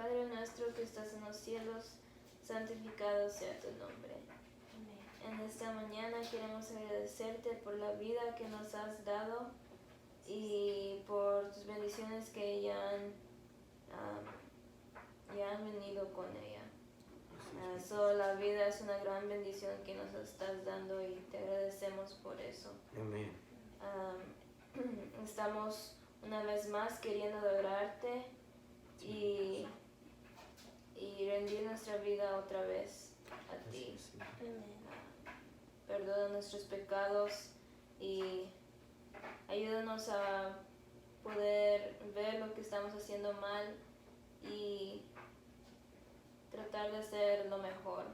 Padre nuestro que estás en los cielos, santificado sea tu nombre. En esta mañana queremos agradecerte por la vida que nos has dado y por tus bendiciones que ya han venido con ella. La vida es una gran bendición que nos estás dando y te agradecemos por eso. Amén. Estamos una vez más queriendo adorarte y rendir nuestra vida otra vez a ti. Perdona nuestros pecados y ayúdanos a poder ver lo que estamos haciendo mal y tratar de hacer lo mejor.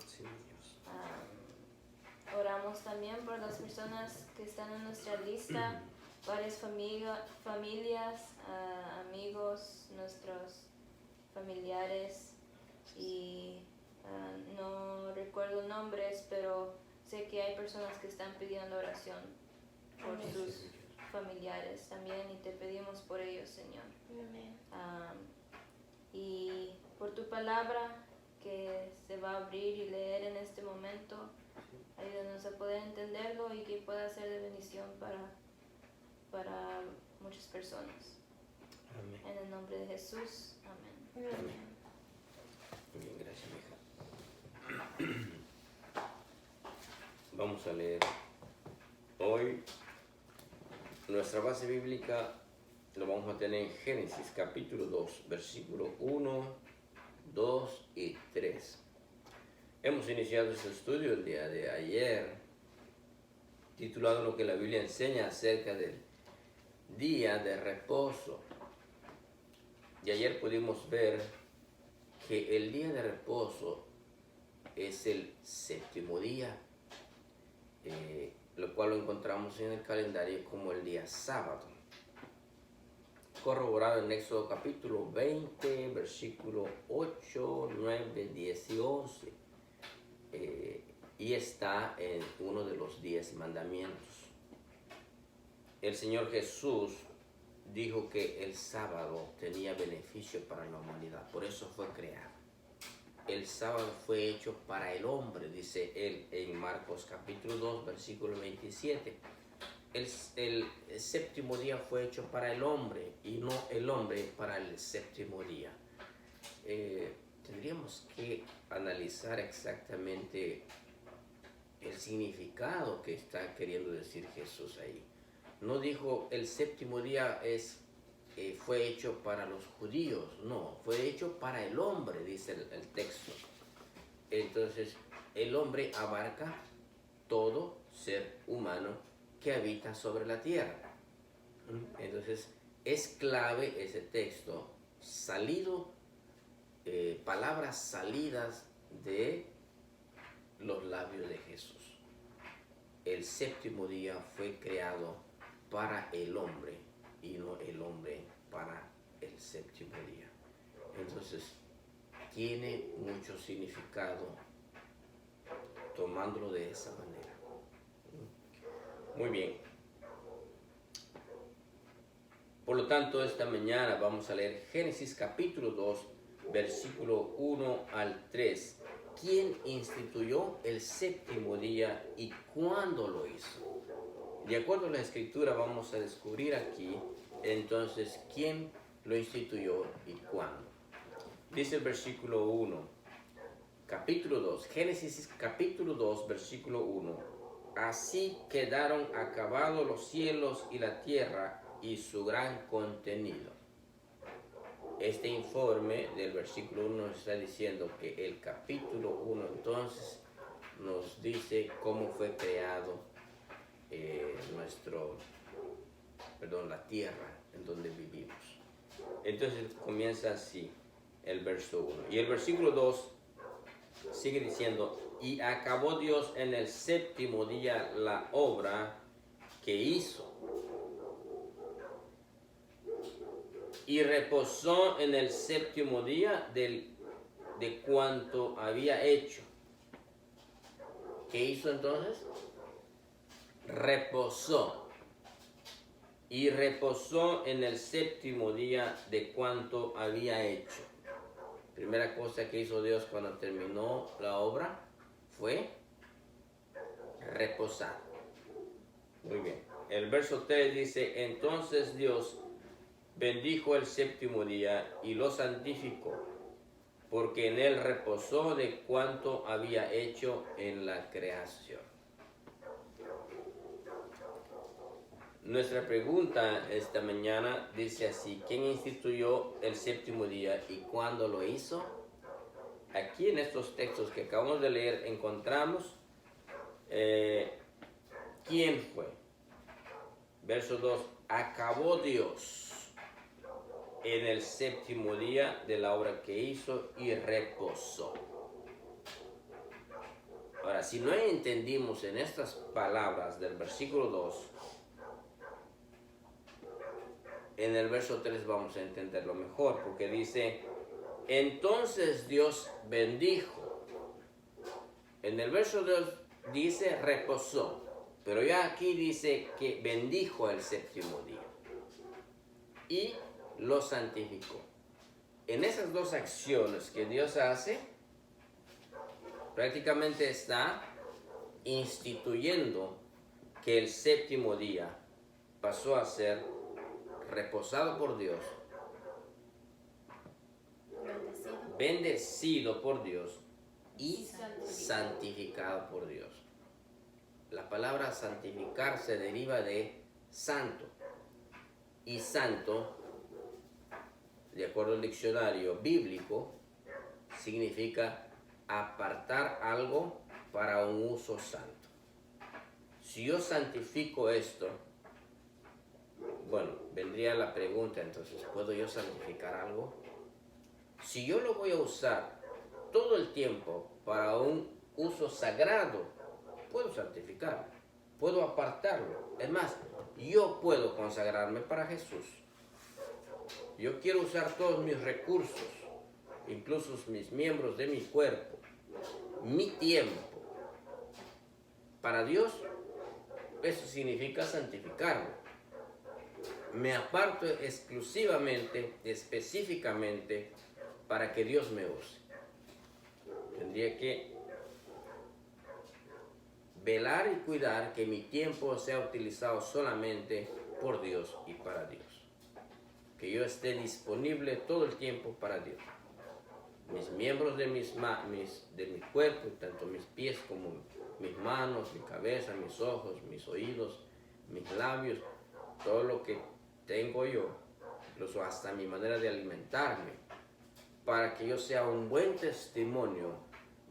Sí, Dios. Oramos también por las personas que están en nuestra lista, varias familias, amigos, nuestros familiares y no recuerdo nombres, pero sé que hay personas que están pidiendo oración por sus familiares también y te pedimos por ellos, Señor. Y por tu palabra que se va a abrir y leer en este momento, ayúdanos a poder entenderlo y que pueda ser de bendición para muchas personas. Amén. En el nombre de Jesús, amén. Amén. Muy bien, gracias, hija. Vamos a leer hoy nuestra base bíblica. Lo vamos a tener en Génesis capítulo 2, versículo 1, 2 y 3. Hemos iniciado este estudio el día de ayer, titulado Lo que la Biblia enseña acerca del día de reposo. Y ayer pudimos ver que el día de reposo es el séptimo día, lo cual lo encontramos en el calendario como el día sábado, corroborado en Éxodo capítulo 20, versículo 8, 9, 10 y 11, y está en uno de los 10 mandamientos. El Señor Jesús dijo que el sábado tenía beneficio para la humanidad, por eso fue creado. El sábado fue hecho para el hombre, dice él en Marcos capítulo 2, versículo 27. El séptimo día fue hecho para el hombre y no el hombre para el séptimo día. Tendríamos que analizar exactamente el significado que está queriendo decir Jesús ahí. No dijo el séptimo día fue hecho para los judíos, no, fue hecho para el hombre, dice el texto. Entonces, el hombre abarca todo ser humano que habita sobre la tierra. Entonces, es clave ese texto, palabras salidas de los labios de Jesús. El séptimo día fue creado para el hombre y no el hombre para el séptimo día. Entonces, tiene mucho significado tomándolo de esa manera. Muy bien. Por lo tanto, esta mañana vamos a leer Génesis capítulo 2, versículo 1 al 3. ¿Quién instituyó el séptimo día y cuándo lo hizo? De acuerdo a la escritura vamos a descubrir aquí entonces quién lo instituyó y cuándo. Dice el versículo 1, capítulo 2, Génesis capítulo 2, versículo 1. Así quedaron acabados los cielos y la tierra y su gran contenido. Este informe del versículo 1 nos está diciendo que el capítulo 1 entonces nos dice cómo fue creado la tierra en donde vivimos. Entonces comienza así el verso 1. Y el versículo 2 sigue diciendo, y acabó Dios en el séptimo día la obra que hizo. Y reposó en el séptimo día de cuanto había hecho. ¿Qué hizo entonces? Reposó. Y reposó en el séptimo día de cuanto había hecho. Primera cosa que hizo Dios cuando terminó la obra fue reposar. Muy bien. El verso 3 dice, entonces Dios bendijo el séptimo día y lo santificó, porque en él reposó de cuanto había hecho en la creación. Nuestra pregunta esta mañana dice así, ¿quién instituyó el séptimo día y cuándo lo hizo? Aquí en estos textos que acabamos de leer encontramos quién fue. Verso 2, acabó Dios en el séptimo día de la obra que hizo y reposó. Ahora, si no entendimos en estas palabras del versículo 2, en el verso 3 vamos a entenderlo mejor, porque dice, entonces Dios bendijo. En el verso 2 dice reposó, pero ya aquí dice que bendijo el séptimo día y lo santificó. En esas dos acciones que Dios hace, prácticamente está instituyendo que el séptimo día pasó a ser reposado por Dios, bendecido por Dios y santificado por Dios. La palabra santificar se deriva de santo, y santo, de acuerdo al diccionario bíblico, significa apartar algo para un uso santo. Si yo santifico esto, bueno, vendría la pregunta entonces, ¿puedo yo santificar algo? Si yo lo voy a usar todo el tiempo para un uso sagrado, puedo santificarlo, puedo apartarlo. Es más, yo puedo consagrarme para Jesús. Yo quiero usar todos mis recursos, incluso mis miembros de mi cuerpo, mi tiempo, para Dios. Eso significa santificarlo. Me aparto exclusivamente, específicamente, para que Dios me use. Tendría que velar y cuidar que mi tiempo sea utilizado solamente por Dios y para Dios. Que yo esté disponible todo el tiempo para Dios. Mis miembros de mi cuerpo, tanto mis pies como mis manos, mi cabeza, mis ojos, mis oídos, mis labios, todo lo que tengo yo, incluso hasta mi manera de alimentarme, para que yo sea un buen testimonio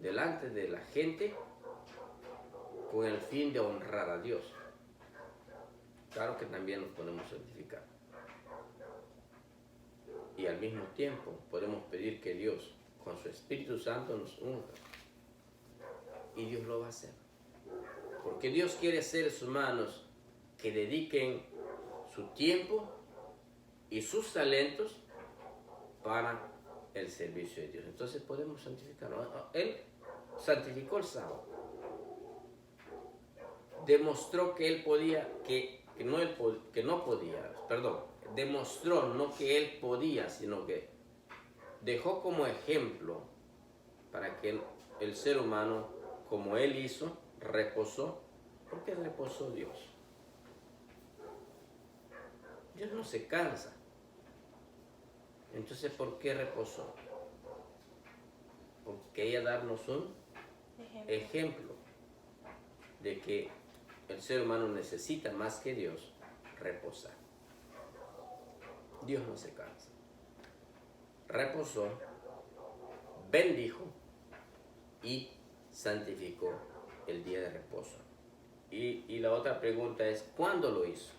delante de la gente con el fin de honrar a Dios. Claro que también nos podemos santificar. Y al mismo tiempo podemos pedir que Dios, con su Espíritu Santo, nos unja. Y Dios lo va a hacer. Porque Dios quiere seres humanos que dediquen su tiempo y sus talentos para el servicio de Dios. Entonces podemos santificarlo. Él santificó el sábado. Demostró que él podía, demostró no que él podía, sino que dejó como ejemplo para que el ser humano, como él hizo, reposó. ¿Por qué reposó Dios? Dios no se cansa. Entonces, ¿por qué reposó? Porque quería darnos un ejemplo de que el ser humano necesita más que Dios reposar. Dios no se cansa. Reposó, bendijo y santificó el día de reposo. Y la otra pregunta es, ¿cuándo lo hizo?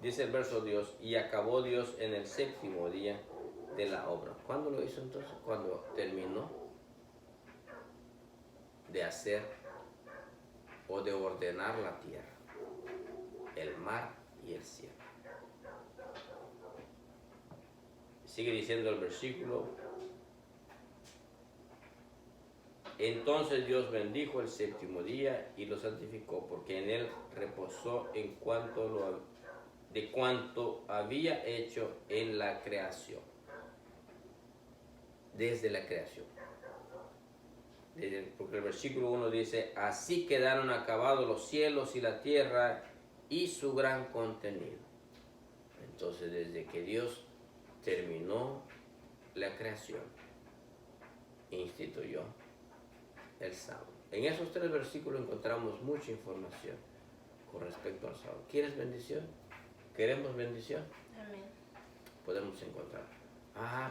Dice el verso Dios, y acabó Dios en el séptimo día de la obra. ¿Cuándo lo hizo entonces? Cuando terminó de hacer o de ordenar la tierra, el mar y el cielo. Sigue diciendo el versículo, entonces Dios bendijo el séptimo día y lo santificó, porque en él reposó de cuanto había hecho en la creación. desde la creación. Porque el versículo 1 dice, así quedaron acabados los cielos y la tierra y su gran contenido. Entonces, desde que Dios terminó la creación, instituyó el sábado. En esos 3 versículos encontramos mucha información con respecto al sábado. ¿Quieres bendición? ¿Queremos bendición? Amén. Podemos encontrar.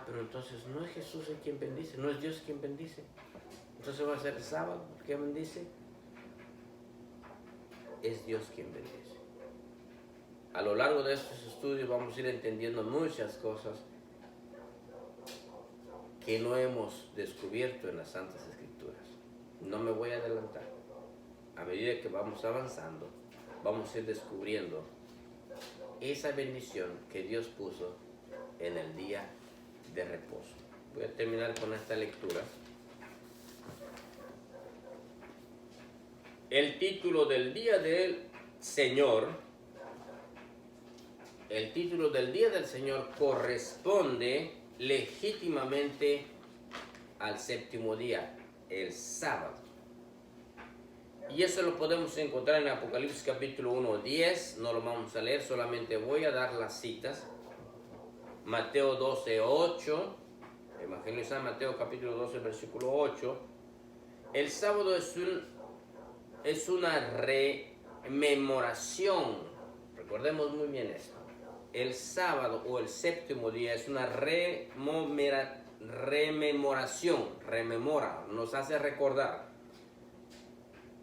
Pero entonces no es Jesús el quien bendice, no es Dios quien bendice. Entonces va a ser el sábado, ¿quién bendice? Es Dios quien bendice. A lo largo de estos estudios vamos a ir entendiendo muchas cosas que no hemos descubierto en las Santas Escrituras. No me voy a adelantar. A medida que vamos avanzando, vamos a ir descubriendo esa bendición que Dios puso en el día de reposo. Voy a terminar con esta lectura. El título del día del Señor, corresponde legítimamente al séptimo día, el sábado. Y eso lo podemos encontrar en Apocalipsis capítulo 1, 10. No lo vamos a leer, solamente voy a dar las citas. Mateo 12, 8. Evangelio de San Mateo capítulo 12, versículo 8. El sábado es una rememoración. Recordemos muy bien esto. El sábado o el séptimo día es una rememoración. Rememora, nos hace recordar.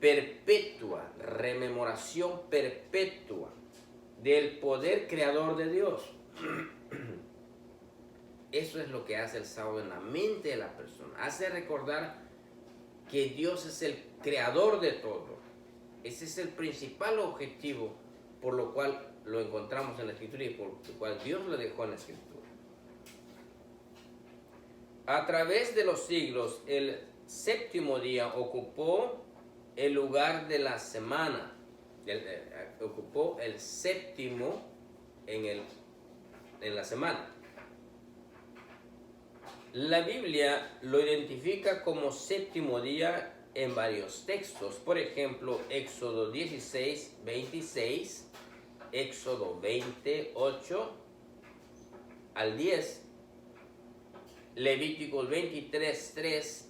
Perpetua, rememoración perpetua del poder creador de Dios. Eso es lo que hace el sábado en la mente de la persona. Hace recordar que Dios es el creador de todo. Ese es el principal objetivo por lo cual lo encontramos en la Escritura y por lo cual Dios lo dejó en la Escritura. A través de los siglos, el séptimo día ocupó el lugar de la semana. Ocupó el séptimo en la semana. La Biblia lo identifica como séptimo día en varios textos. Por ejemplo, Éxodo 16, 26, Éxodo 28 al 10, Levíticos 23, 3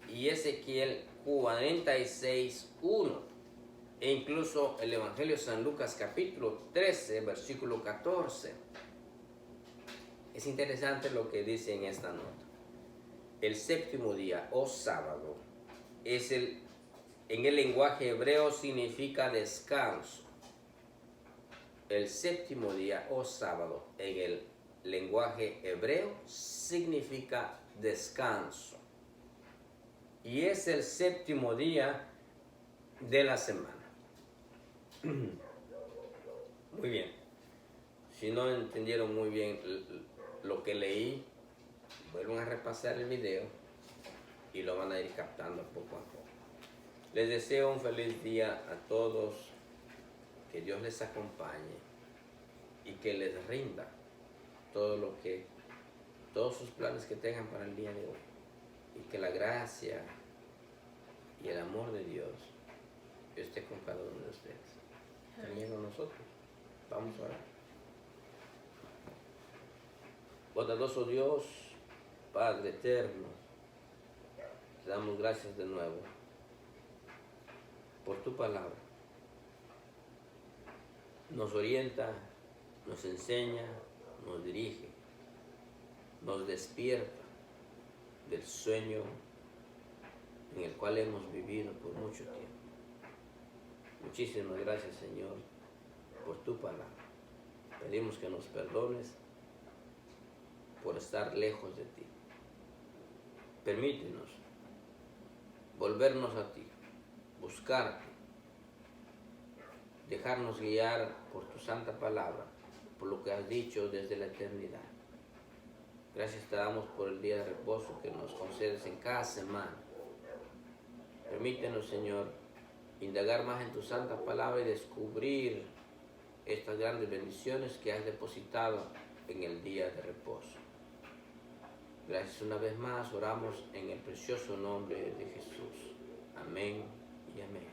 y Ezequiel 46, 1. E incluso el Evangelio de San Lucas capítulo 13, versículo 14. Es interesante lo que dice en esta nota. El séptimo día o sábado en el lenguaje hebreo significa descanso. El séptimo día o sábado en el lenguaje hebreo significa descanso. Y es el séptimo día de la semana. Muy bien. Si no entendieron muy bien lo que leí, vuelvan a repasar el video y lo van a ir captando poco a poco. Les deseo un feliz día a todos, que Dios les acompañe y que les rinda todos sus planes que tengan para el día de hoy, y que la gracia y el amor de Dios esté con cada uno de ustedes, también con nosotros. Vamos a orar. Bondadoso Dios, Padre eterno, te damos gracias de nuevo por tu palabra. Nos orienta, nos enseña, nos dirige, nos despierta del sueño en el cual hemos vivido por mucho tiempo. Muchísimas gracias, Señor, por tu palabra. Pedimos que nos perdones por estar lejos de ti. Permítenos volvernos a ti, buscarte, dejarnos guiar por tu santa palabra, por lo que has dicho desde la eternidad. Gracias te damos por el día de reposo que nos concedes en cada semana. Permítenos, Señor, indagar más en tu santa palabra y descubrir estas grandes bendiciones que has depositado en el día de reposo. Gracias una vez más, oramos en el precioso nombre de Jesús. Amén y amén.